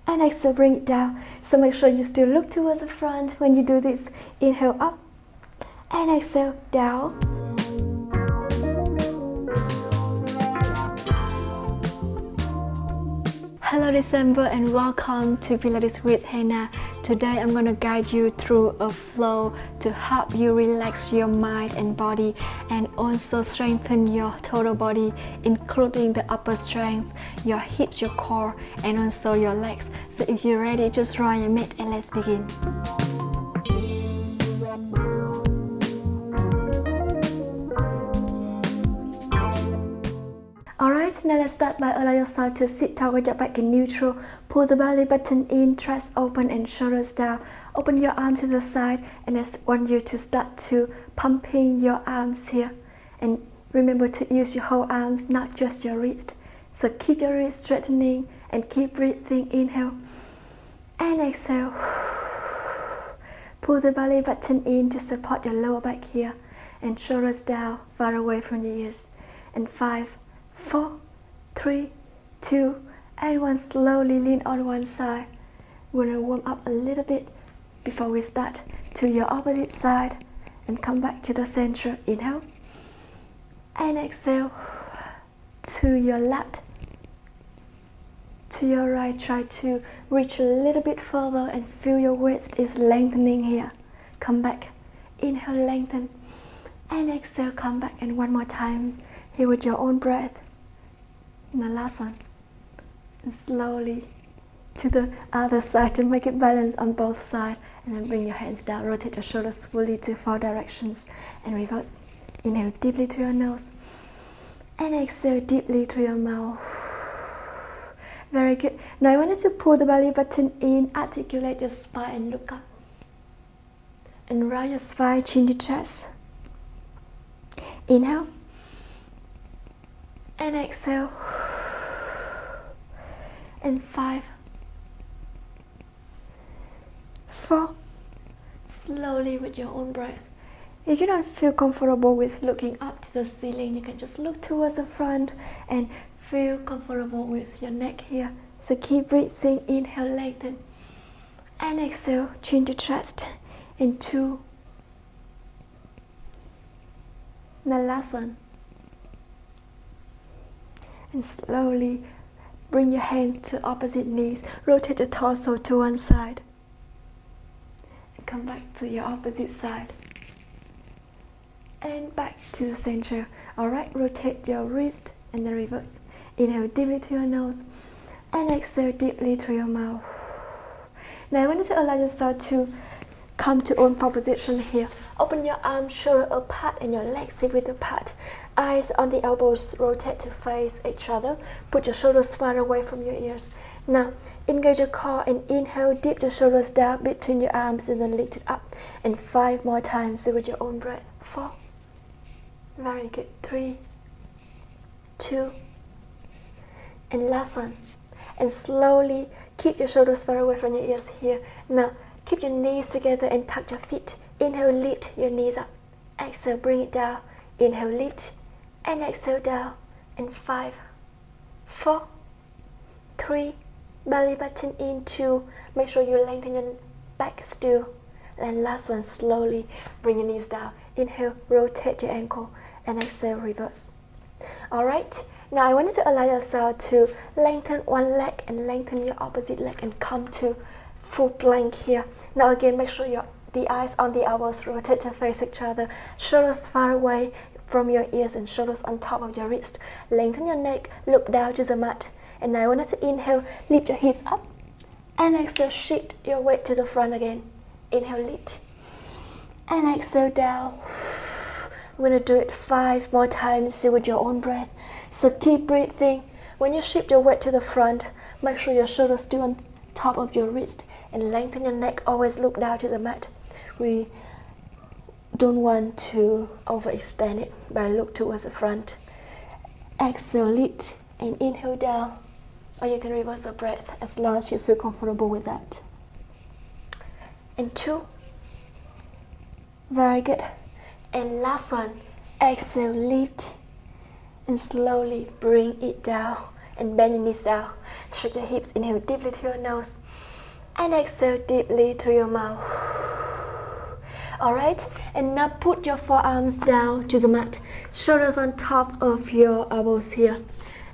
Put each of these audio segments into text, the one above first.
And exhale, bring it down. So make sure you still look towards the front when you do this. Inhale up and exhale down. Hello December and welcome to Pilates with Hannah. Today I'm going to guide you through a flow to help you relax your mind and body and also strengthen your total body, including the upper strength, your hips, your core, and also your legs. So if you're ready, just roll your mat and let's begin. Alright, now let's start by allow yourself to sit tall with your back in neutral. Pull the belly button in, chest open and shoulders down. Open your arms to the side, and I want you to start to pumping your arms here. And remember to use your whole arms, not just your wrist. So keep your wrist straightening and keep breathing. Inhale and exhale. Pull the belly button in to support your lower back here, and shoulders down, far away from your ears. And 5, 4, 3, 2, and 1. Slowly lean on one side. We're going to warm up a little bit before we start to your opposite side and come back to the center. Inhale and exhale. To your left, to your right. Try to reach a little bit further and feel your waist is lengthening here. Come back. Inhale, lengthen, and exhale, come back. And one more time here with your own breath. And the last one. And slowly to the other side to make it balance on both sides. And then bring your hands down. Rotate your shoulders fully to 4 directions and reverse. Inhale deeply through your nose and exhale deeply through your mouth. Very good. Now I want you to pull the belly button in, articulate your spine and look up. And round your spine, chin to chest. Inhale and exhale. And 5, 4, slowly with your own breath. If you don't feel comfortable with looking up to the ceiling, you can just look towards the front and feel comfortable with your neck here. So keep breathing. Inhale, lengthen, and exhale, chin to chest. And 2, and the last one. And slowly bring your hand to opposite knees. Rotate the torso to one side. And come back to your opposite side. And back to the center. Alright, rotate your wrist and then reverse. Inhale deeply through your nose. And exhale deeply through your mouth. Now I want you to allow yourself to come to own position here. Open your arms, shoulder apart, and your legs hip width apart. Eyes on the elbows, rotate to face each other. Put your shoulders far away from your ears. Now, engage your core and inhale, dip your shoulders down between your arms and then lift it up. And 5 more times with your own breath. 4. Very good. 3, 2, and last one. And slowly keep your shoulders far away from your ears here. Now, keep your knees together and tuck your feet. Inhale, lift your knees up. Exhale, bring it down. Inhale, lift, and exhale down. And 5, 4, 3, belly button in. 2, make sure you lengthen your back still. And last one, slowly bring your knees down. Inhale, rotate your ankle, and exhale, reverse. Alright, now I want you to allow yourself to lengthen one leg and lengthen your opposite leg and come to full plank here. Now again, make sure the eyes on the elbows, rotate to face each other. Shoulders far away from your ears and shoulders on top of your wrist. Lengthen your neck, look down to the mat. And now I want you to inhale, lift your hips up. And exhale, shift your weight to the front again. Inhale, lift. And exhale, down. We're going to do it 5 more times with your own breath. So keep breathing. When you shift your weight to the front, make sure your shoulders still on top of your wrist and lengthen your neck. Always look down to the mat. We don't want to overextend it by look towards the front. Exhale, lift, and inhale down. Or you can reverse the breath as long as you feel comfortable with that. And 2. Very good. And last one. Exhale, lift, and slowly bring it down. and bend your knees down. Shake your hips, inhale deeply through your nose and exhale deeply through your mouth. Alright, and now put your forearms down to the mat, shoulders on top of your elbows here.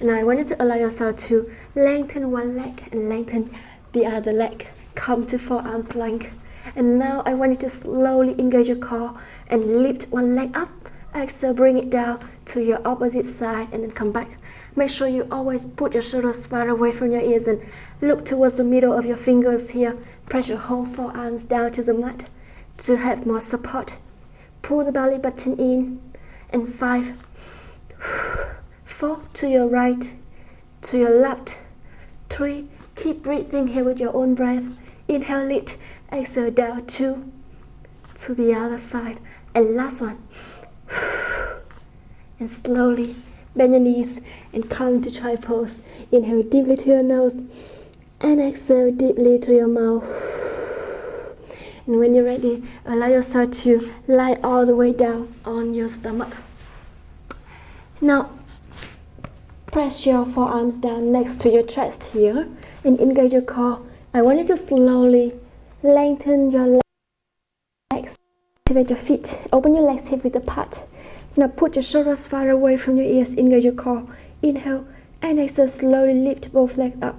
And I want you to allow yourself to lengthen one leg and lengthen the other leg. Come to forearm plank. And now I want you to slowly engage your core and lift one leg up. Exhale, bring it down to your opposite side and then come back. Make sure you always put your shoulders far away from your ears and look towards the middle of your fingers here. Press your whole forearms down to the mat to have more support. Pull the belly button in. And 5, 4, to your right, to your left, 3, keep breathing here with your own breath. Inhale, lift, exhale, down, 2, to the other side, and last one. And slowly bend your knees and come to try pose. Inhale deeply to your nose and exhale deeply through your mouth. And when you're ready, allow yourself to lie all the way down on your stomach. Now, press your forearms down next to your chest here and engage your core. I want you to slowly lengthen your legs, activate your feet, open your legs hip width apart. Now put your shoulders far away from your ears, engage your core. Inhale and exhale, slowly lift both legs up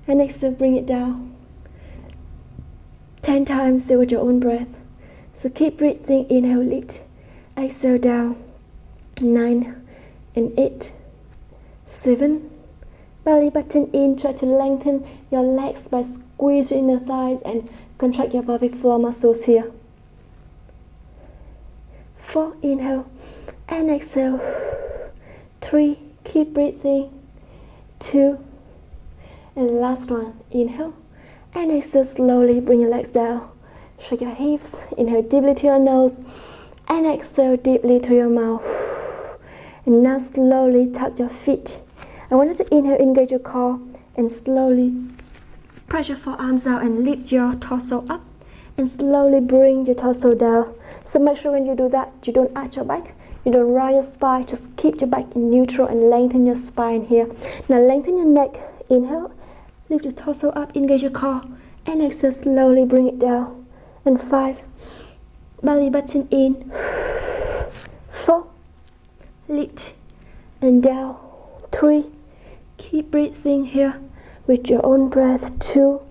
and exhale, bring it down. 10 times with your own breath. So keep breathing, inhale, lift, exhale, down. 9 and 8, 7, belly button in, try to lengthen your legs by squeezing your thighs and contract your pelvic floor muscles here. 4, inhale and exhale. 3, keep breathing. 2, and last one, inhale and exhale, slowly bring your legs down. Shake your hips, inhale deeply to your nose and exhale deeply through your mouth. And now slowly tuck your feet. I want you to inhale, engage your core, and slowly press your forearms out and lift your torso up. And slowly bring your torso down. So make sure when you do that, you don't arch your back, you don't roll your spine, just keep your back in neutral and lengthen your spine here. Now lengthen your neck, inhale, lift your torso up, engage your core, and exhale, slowly bring it down. And 5, belly button in. 4, lift and down. 3, keep breathing here with your own breath. 2,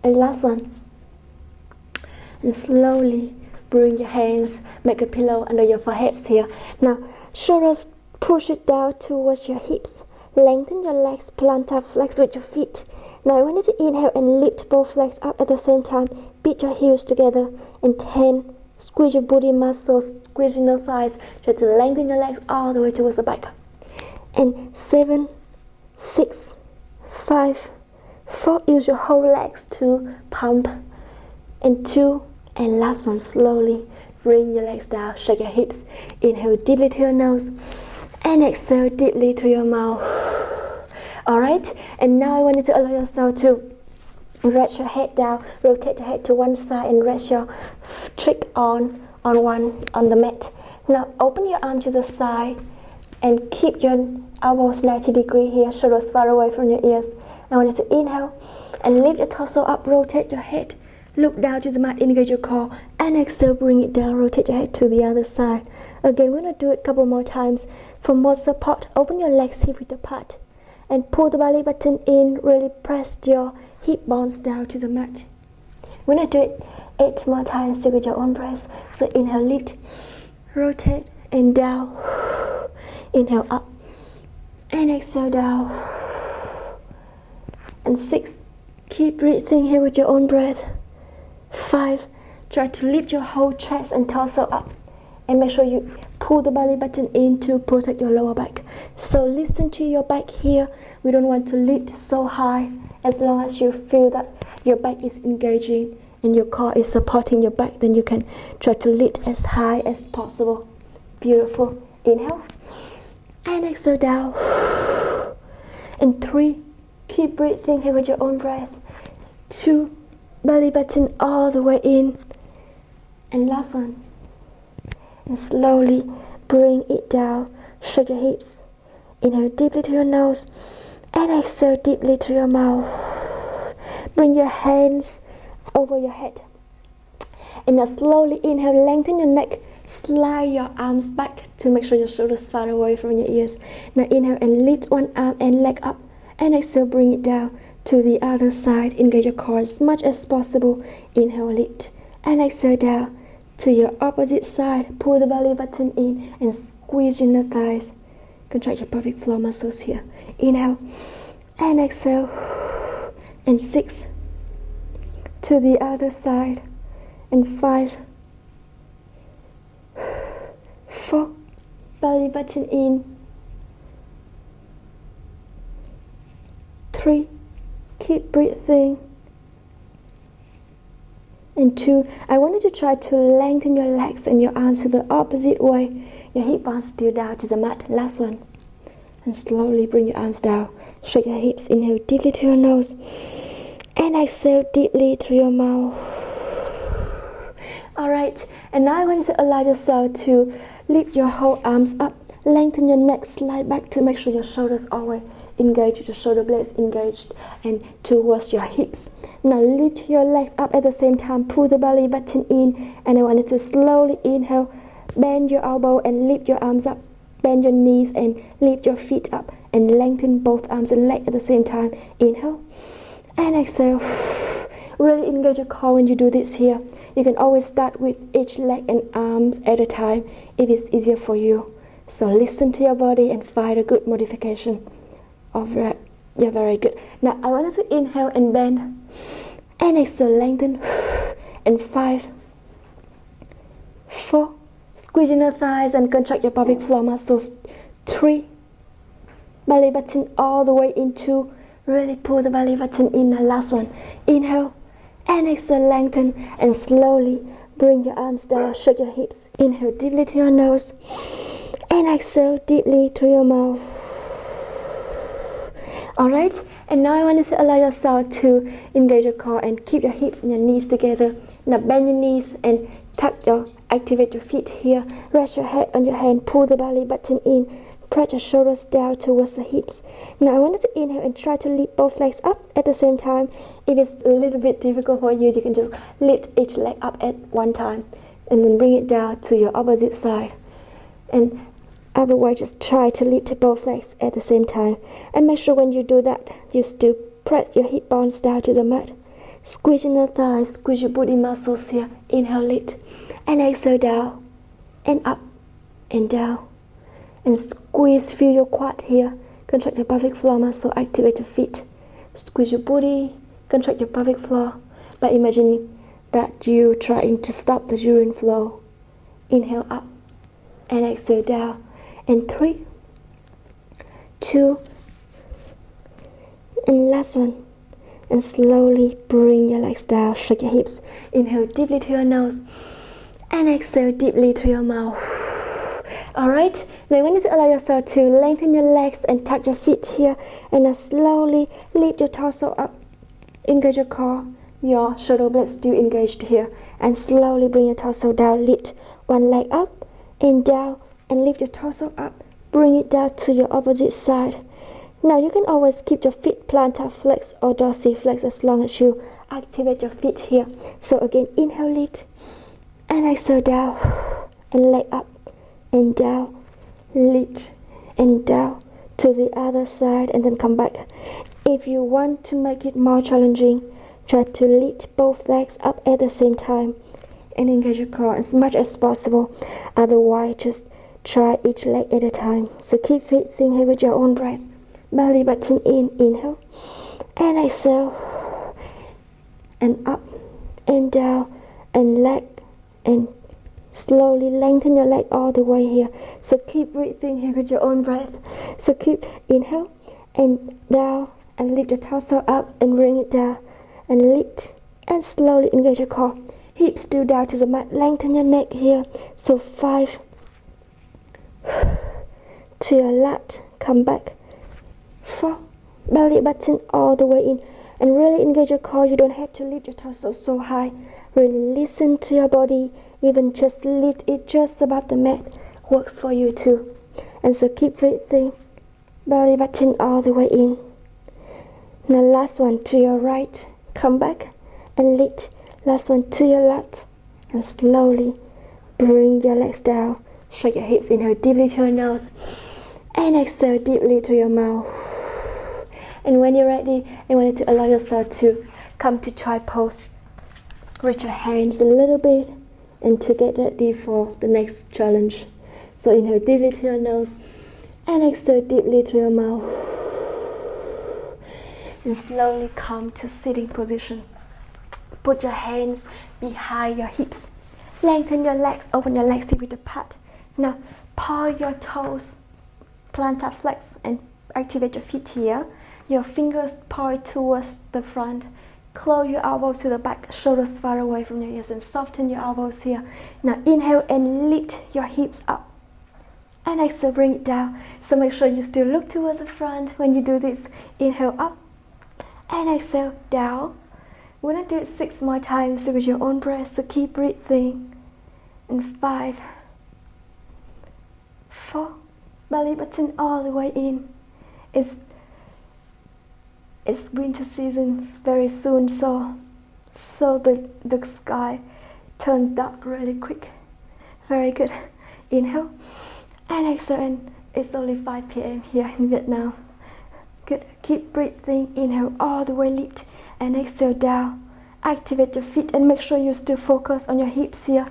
and last one. And slowly bring your hands, make a pillow under your foreheads here. Now shoulders push it down towards your hips. Lengthen your legs, plantar flex with your feet. Now I want you to inhale and lift both legs up at the same time. Beat your heels together. And 10, squeeze your booty muscles, squeezing your thighs. Try to lengthen your legs all the way towards the back. And 7, 6, 5, 4, use your whole legs to pump. And 2, and last one, slowly bring your legs down, shake your hips. Inhale deeply to your nose and exhale deeply through your mouth. Alright, and now I want you to allow yourself to rest your head down, rotate your head to one side and rest your cheek on the mat. Now open your arm to the side and keep your elbows 90 degrees here, shoulders far away from your ears. I want you to inhale and lift your torso up, rotate your head, look down to the mat, engage your core, and exhale, bring it down, rotate your head to the other side. Again, we're going to do it a couple more times. For more support, open your legs hip width apart and pull the belly button in, really press your hip bones down to the mat. We're going to do it 8 more times with your own breath. So inhale, lift, rotate, and down. Inhale up, and exhale down. And 6, keep breathing here with your own breath. 5, try to lift your whole chest and torso up. And make sure you pull the belly button in to protect your lower back. So listen to your back here. We don't want to lift so high. As long as you feel that your back is engaging and your core is supporting your back, then you can try to lift as high as possible. Beautiful. Inhale and exhale down. And 3, keep breathing here with your own breath. 2, belly button all the way in. And last one. And slowly bring it down. Shake your hips. Inhale deeply to your nose and exhale deeply through your mouth. Bring your hands over your head. And now slowly inhale, lengthen your neck, slide your arms back to make sure your shoulders far away from your ears. Now inhale and lift one arm and leg up, and exhale, bring it down to the other side. Engage your core as much as possible. Inhale, lift, and exhale down to your opposite side. Pull the belly button in and squeeze in the thighs. Contract your pelvic floor muscles here. Inhale and exhale. And 6 to the other side. And 5, 4, belly button in. 3, keep breathing. And 2, I want you to try to lengthen your legs and your arms to the opposite way. Your hip bones still down to the mat. Last one. And slowly bring your arms down. Shake your hips. Inhale deeply through your nose. And exhale deeply through your mouth. Alright, and now I want you to allow yourself to lift your whole arms up. Lengthen your neck, slide back to make sure your shoulders always engaged, your shoulder blades engaged and towards your hips. Now lift your legs up at the same time. Pull the belly button in, and I want you to slowly inhale. Bend your elbow and lift your arms up. Bend your knees and lift your feet up, and lengthen both arms and legs at the same time. Inhale and exhale. Really engage your core when you do this here. You can always start with each leg and arms at a time if it's easier for you. So listen to your body and find a good modification of that. You're very good. Now I want you to inhale and bend, and exhale, lengthen. And 5, 4, squeeze in the thighs and contract your pelvic floor muscles. 3, belly button all the way into. Really pull the belly button in. The last one. Inhale and exhale, lengthen, and slowly bring your arms down. Shake your hips. Inhale deeply to your nose and exhale deeply through your mouth. Alright, and now I want you to allow yourself to engage your core and keep your hips and your knees together. Now bend your knees and activate your feet here. Rest your head on your hand. Pull the belly button in. Press your shoulders down towards the hips. Now I want you to inhale and try to lift both legs up at the same time. If it's a little bit difficult for you, you can just lift each leg up at one time and then bring it down to your opposite side. And otherwise, just try to lift both legs at the same time. And make sure when you do that, you still press your hip bones down to the mat. Squeeze in the thighs, squeeze your booty muscles here. Inhale, lift, and exhale down, and up, and down. And squeeze, feel your quad here. Contract your pelvic floor muscle, activate your feet. Squeeze your booty, contract your pelvic floor by imagining that you're trying to stop the urine flow. Inhale up and exhale down. And 3, 2, and last one. And slowly bring your legs down, shake your hips. Inhale deeply through your nose and exhale deeply through your mouth. Alright, now you need to allow yourself to lengthen your legs and tuck your feet here, and then slowly lift your torso up. Engage your core, your shoulder blades still engaged here, and slowly bring your torso down. Lift one leg up and down, and lift your torso up. Bring it down to your opposite side. Now you can always keep your feet plantar flex or dorsiflex as long as you activate your feet here. So again, inhale, lift, and exhale down, and leg up and down, lift and down to the other side, and then come back. If you want to make it more challenging, try to lift both legs up at the same time and engage your core as much as possible. Otherwise, just try each leg at a time. So keep breathing here with your own breath. Belly button in, inhale, and exhale, and up and down, and leg, and slowly lengthen your leg all the way here. So keep breathing here with your own breath. So keep inhale and down, and lift your torso up and bring it down, and lift and slowly engage your core. Hips still down to the mat. Lengthen your neck here. So 5 to your left, come back. 4, belly button all the way in, and really engage your core. You don't have to lift your torso so high. Really listen to your body. Even just lift it just above the mat works for you too. And so keep breathing belly button all the way in. Now last one to your right, come back and lift. Last one to your left, and slowly bring your legs down. Shake your hips, inhale deeply to your nose, and exhale deeply to your mouth. And when you're ready, I want you to allow yourself to come to try pose. Reach your hands a little bit and to get ready for the next challenge. So inhale deeply to your nose and exhale deeply to your mouth. And slowly come to sitting position. Put your hands behind your hips. Lengthen your legs, open your legs with the pad. Now point your toes, plantar flex, and activate your feet here. Your fingers point towards the front. Close your elbows to the back, shoulders far away from your ears, and soften your elbows here. Now inhale and lift your hips up. And exhale, bring it down. So make sure you still look towards the front when you do this. Inhale up and exhale down. We're gonna do it 6 more times with your own breath, so keep breathing. And 5, 4, belly button all the way in. It's winter season very soon, so the sky turns dark really quick. Very good. Inhale and exhale, and it's only 5 p.m. here in Vietnam. Good. Keep breathing. Inhale all the way, lift, and exhale down. Activate your feet and make sure you still focus on your hips here.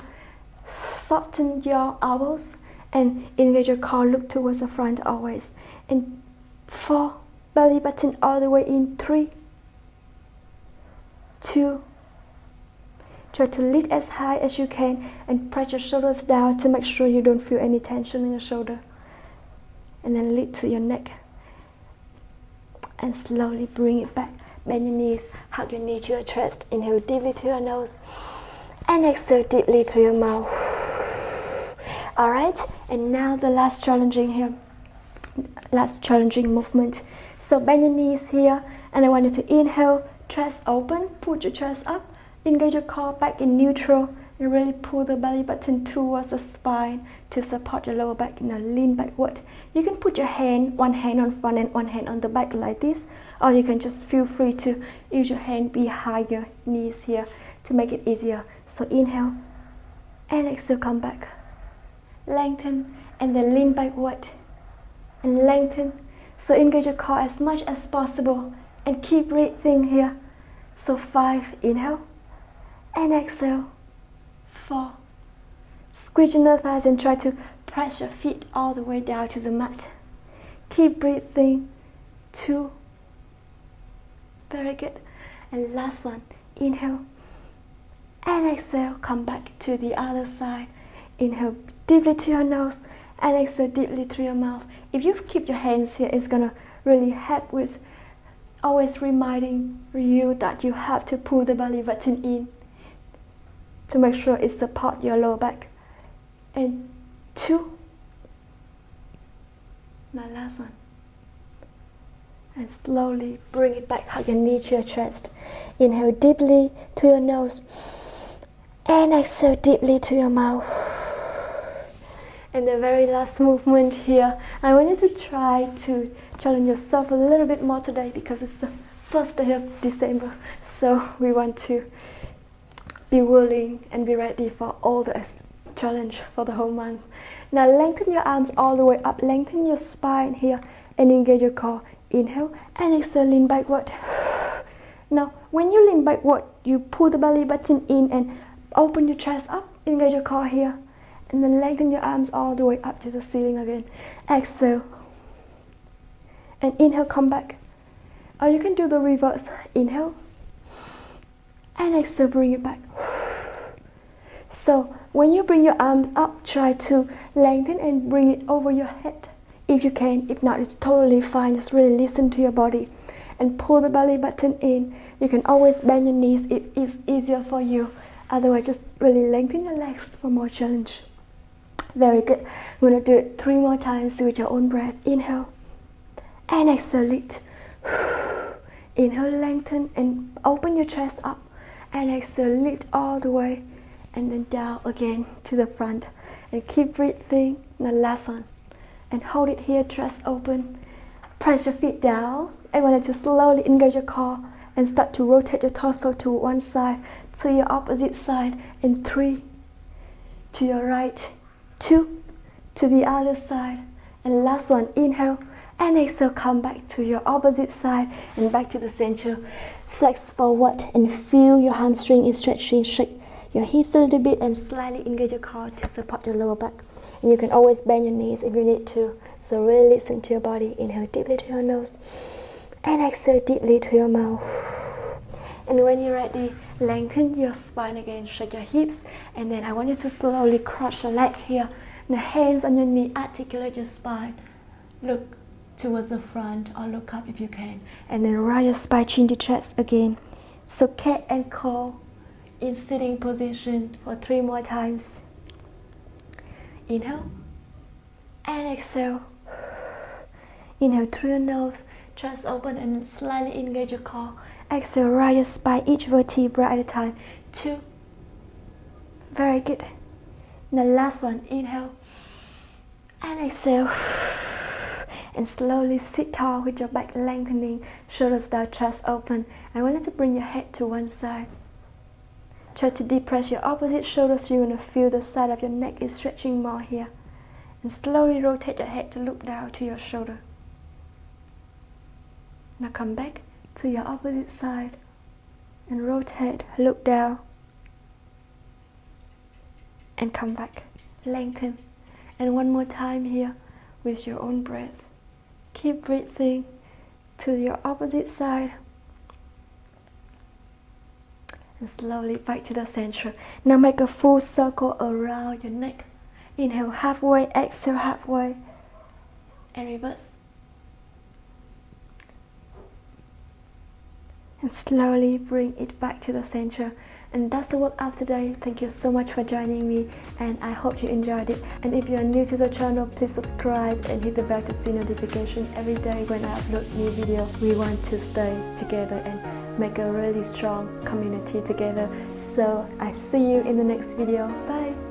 Soften your elbows and engage your core. Look towards the front always. And 4, belly button all the way in. 3, 2. Try to lift as high as you can and press your shoulders down to make sure you don't feel any tension in your shoulder. And then lift to your neck. And slowly bring it back. Bend your knees, hug your knee to your chest. Inhale deeply to your nose and exhale deeply to your mouth. Alright, and now the last challenging movement. So bend your knees here, and I want you to inhale, chest open, put your chest up, engage your core back in neutral, and really pull the belly button towards the spine to support your lower back. Now lean backward. You can put your one hand on front and one hand on the back like this, or you can just feel free to use your hand behind your knees here to make it easier. So inhale and exhale, come back. Lengthen and then lean backward and lengthen. So engage your core as much as possible and keep breathing here. So 5, inhale and exhale. 4, squeeze your thighs and try to press your feet all the way down to the mat. Keep breathing. 2, very good. And last one, inhale and exhale, come back to the other side. Inhale deeply to your nose and exhale deeply through your mouth. If you keep your hands here, it's gonna really help with always reminding you that you have to pull the belly button in to make sure it supports your lower back. And 2, my last one. And slowly bring it back, hug your knee to your chest. Inhale deeply to your nose and exhale deeply to your mouth. And the very last movement here, I want you to try to challenge yourself a little bit more today because it's the first day of December. So we want to be willing and be ready for all the challenge for the whole month. Now lengthen your arms all the way up, lengthen your spine here and engage your core. Inhale and exhale, lean backward. Now when you lean backward, you pull the belly button in and open your chest up, engage your core here. And then lengthen your arms all the way up to the ceiling again. Exhale. And inhale, come back. Or you can do the reverse. Inhale. And exhale, bring it back. So when you bring your arms up, try to lengthen and bring it over your head. If you can. If not, it's totally fine. Just really listen to your body. And pull the belly button in. You can always bend your knees if it's easier for you. Otherwise, just really lengthen your legs for more challenge. Very good. We're going to do it 3 more times with your own breath. Inhale and exhale, lift. Inhale, lengthen and open your chest up. And exhale, lift all the way. And then down again to the front. And keep breathing. Now last one. And hold it here, chest open. Press your feet down. I want you to slowly engage your core and start to rotate your torso to one side, to your opposite side, and 3, to your right, 2, to the other side, and last one, inhale, and exhale, come back to your opposite side and back to the center. Flex forward and feel your hamstring is stretching. Shake your hips a little bit and slightly engage your core to support your lower back. And you can always bend your knees if you need to. So really listen to your body. Inhale deeply to your nose and exhale deeply to your mouth. And when you're ready, lengthen your spine again. Shake your hips, and then I want you to slowly cross your leg here. The hands on your knee, articulate your spine. Look towards the front or look up if you can. And then roll your spine, chin to chest again. So cat and claw in sitting position for 3 more times. Inhale and exhale. Inhale through your nose, chest open and slightly engage your core. Exhale, roll your spine, each vertebra at a time. 2. Very good. And the last one, inhale and exhale. And slowly sit tall with your back lengthening, shoulders down, chest open. I want you to bring your head to one side. Try to depress your opposite shoulder so you're going to feel the side of your neck is stretching more here. And slowly rotate your head to look down to your shoulder. Now come back to your opposite side and rotate, look down. And come back, lengthen. And one more time here with your own breath. Keep breathing to your opposite side. And slowly back to the center. Now make a full circle around your neck. Inhale halfway, exhale halfway. And reverse. And slowly bring it back to the center. And that's the workout today. Thank you so much for joining me, and I hope you enjoyed it. And if you are new to the channel, please subscribe and hit the bell to see notification every day when I upload new video. We want to stay together and make a really strong community together. So I see you in the next video. Bye.